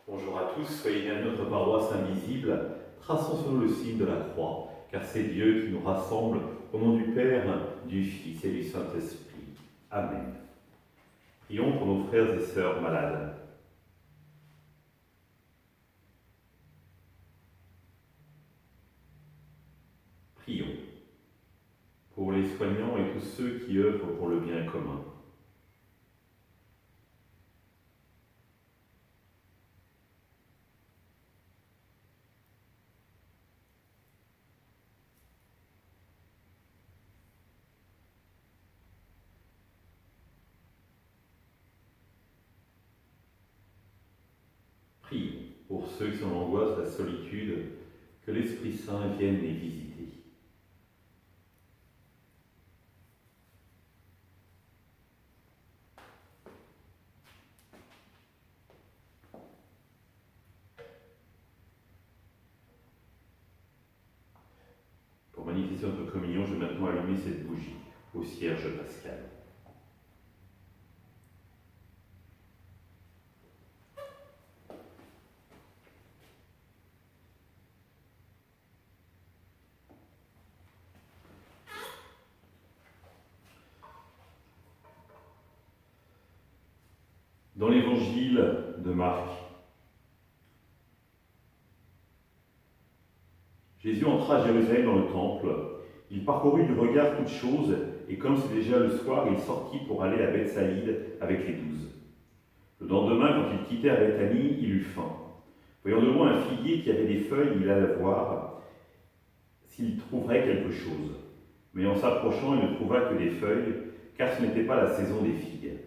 Bonjour à tous, soyez bienvenus à notre paroisse invisible. Traçons sur nous le signe de la croix, car c'est Dieu qui nous rassemble au nom du Père, du Fils et du Saint-Esprit. Amen. Prions pour nos frères et sœurs malades. Prions pour les soignants et tous ceux qui œuvrent pour le bien commun. Prions pour ceux qui sont en angoisse, la solitude, que l'Esprit Saint vienne les visiter. Pour manifester notre communion, je vais maintenant allumer cette bougie au cierge pascal. Dans l'évangile de Marc, Jésus entra à Jérusalem dans le temple. Il parcourut du regard toutes choses, et comme c'était déjà le soir, il sortit pour aller à Bethsaïde avec les 12. Le lendemain, quand il quittait à Bethanie, il eut faim. Voyant de loin un figuier qui avait des feuilles, il alla voir s'il trouverait quelque chose. Mais en s'approchant, il ne trouva que des feuilles, car ce n'était pas la saison des figues.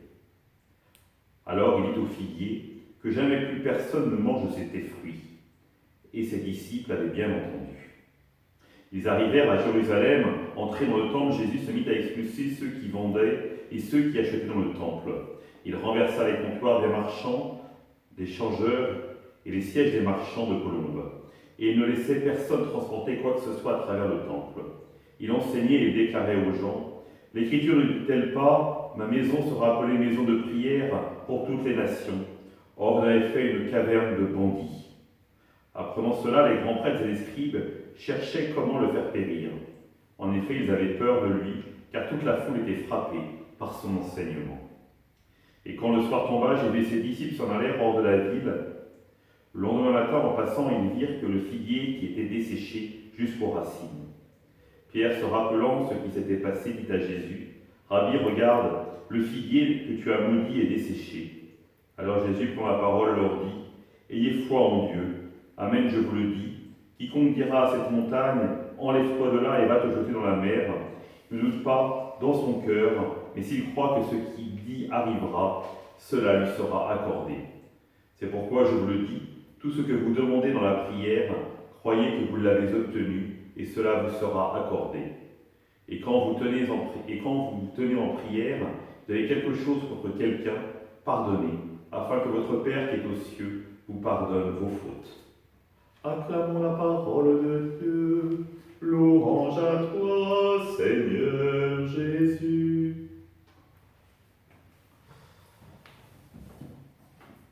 Alors il dit au figuier que jamais plus personne ne mange de ces fruits. Et ses disciples avaient bien entendu. Ils arrivèrent à Jérusalem, entrés dans le temple, Jésus se mit à expulser ceux qui vendaient et ceux qui achetaient dans le temple. Il renversa les comptoirs des marchands, des changeurs et les sièges des marchands de colombes. Et il ne laissait personne transporter quoi que ce soit à travers le temple. Il enseignait et déclarait aux gens, « L'Écriture ne dit-elle pas, ma maison sera appelée maison de prière pour toutes les nations. Or, vous avez fait une caverne de bandits. » Apprenant cela, les grands prêtres et les scribes cherchaient comment le faire périr. En effet, ils avaient peur de lui, car toute la foule était frappée par son enseignement. Et quand le soir tomba, Jésus et ses disciples s'en allèrent hors de la ville. Le lendemain matin, en passant, ils virent que le figuier qui était desséché jusqu'aux racines. Pierre, se rappelant ce qui s'était passé, dit à Jésus, « Rabbi, regarde, le figuier que tu as maudit est desséché. » Alors Jésus prend la parole, leur dit, « Ayez foi en Dieu. Amen, je vous le dis. Quiconque dira à cette montagne, enlève-toi de là et va te jeter dans la mer, ne doute pas dans son cœur, mais s'il croit que ce qu'il dit arrivera, cela lui sera accordé. C'est pourquoi je vous le dis, tout ce que vous demandez dans la prière, croyez que vous l'avez obtenu, et cela vous sera accordé. Et quand vous tenez en prière, vous avez quelque chose contre quelqu'un, pardonnez, afin que votre Père qui est aux cieux vous pardonne vos fautes. Acclamons la parole de Dieu, louange à toi, Seigneur Jésus.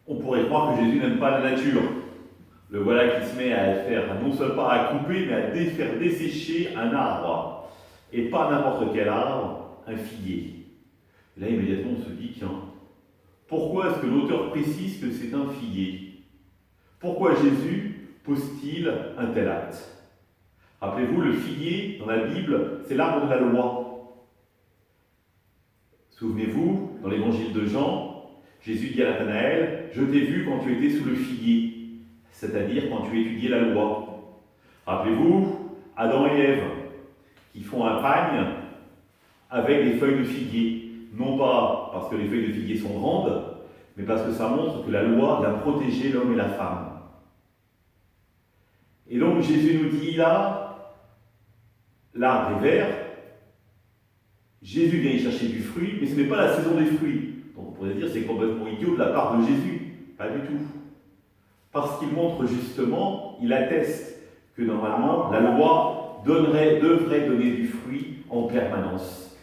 On pourrait croire que Jésus n'aime pas la nature. Le voilà qui se met à faire, non seulement à couper, mais à faire dessécher un arbre. Et pas n'importe quel arbre, un figuier. Et là, immédiatement, on se dit, tiens, pourquoi est-ce que l'auteur précise que c'est un figuier? Pourquoi Jésus pose-t-il un tel acte? Rappelez-vous, le figuier, dans la Bible, c'est l'arbre de la loi. Souvenez-vous, dans l'évangile de Jean, Jésus dit à Nathanaël, « Je t'ai vu quand tu étais sous le figuier », c'est-à-dire quand tu étudiais la loi. Rappelez-vous, Adam et Ève, qui font un pagne avec des feuilles de figuier. Non pas parce que les feuilles de figuier sont grandes, mais parce que ça montre que la loi vient protéger l'homme et la femme. Et donc Jésus nous dit là, l'arbre est vert, Jésus vient y chercher du fruit, mais ce n'est pas la saison des fruits. Donc on pourrait dire que c'est complètement idiot de la part de Jésus. Pas du tout. Parce qu'il montre justement, il atteste que normalement la loi devrait donner du fruit en permanence.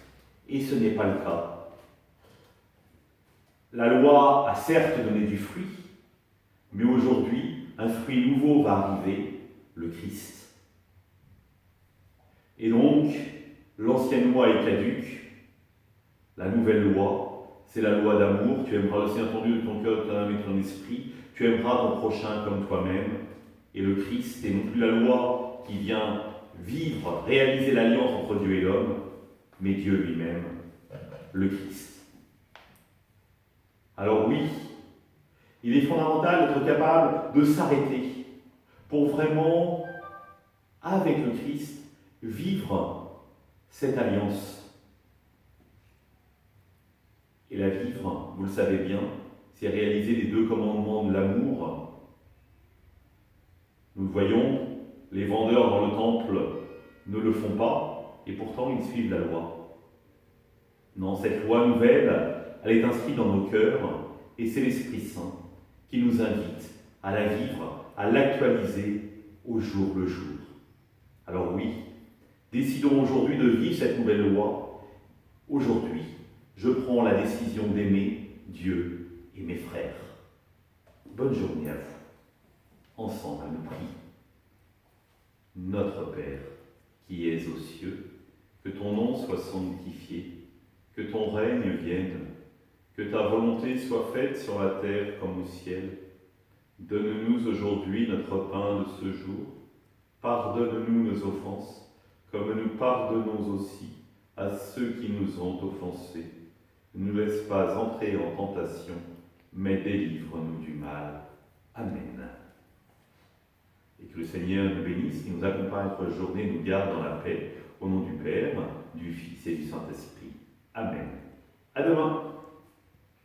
Et ce n'est pas le cas. La loi a certes donné du fruit, Mais aujourd'hui, un fruit nouveau va arriver, le Christ. Et donc, l'ancienne loi est caduque, la nouvelle loi, c'est la loi d'amour. Tu aimeras le Seigneur ton Dieu de ton cœur, de ton âme et de ton esprit. Tu aimeras ton prochain comme toi-même. Et le Christ n'est non plus la loi qui vient vivre, réaliser l'alliance entre Dieu et l'homme, mais Dieu lui-même, le Christ. Alors oui, il est fondamental d'être capable de s'arrêter pour vraiment, avec le Christ, vivre cette alliance. Et la vivre, vous le savez bien, c'est réaliser les 2 commandements de l'amour. Nous le voyons, les vendeurs dans le temple ne le font pas, et pourtant ils suivent la loi. Non, cette loi nouvelle, elle est inscrite dans nos cœurs, et c'est l'Esprit Saint qui nous invite à la vivre, à l'actualiser au jour le jour. Alors oui, décidons aujourd'hui de vivre cette nouvelle loi. Aujourd'hui, je prends la décision d'aimer Dieu et mes frères. Bonne journée à vous. Ensemble, nous prions. Notre Père, qui es aux cieux, que ton nom soit sanctifié, que ton règne vienne, que ta volonté soit faite sur la terre comme au ciel. Donne-nous aujourd'hui notre pain de ce jour. Pardonne-nous nos offenses, comme nous pardonnons aussi à ceux qui nous ont offensés. Ne nous laisse pas entrer en tentation, mais délivre-nous du mal. Amen. Et que le Seigneur nous bénisse, qui nous accompagne notre journée, nous garde dans la paix, au nom du Père, du Fils et du Saint-Esprit. Amen. À demain.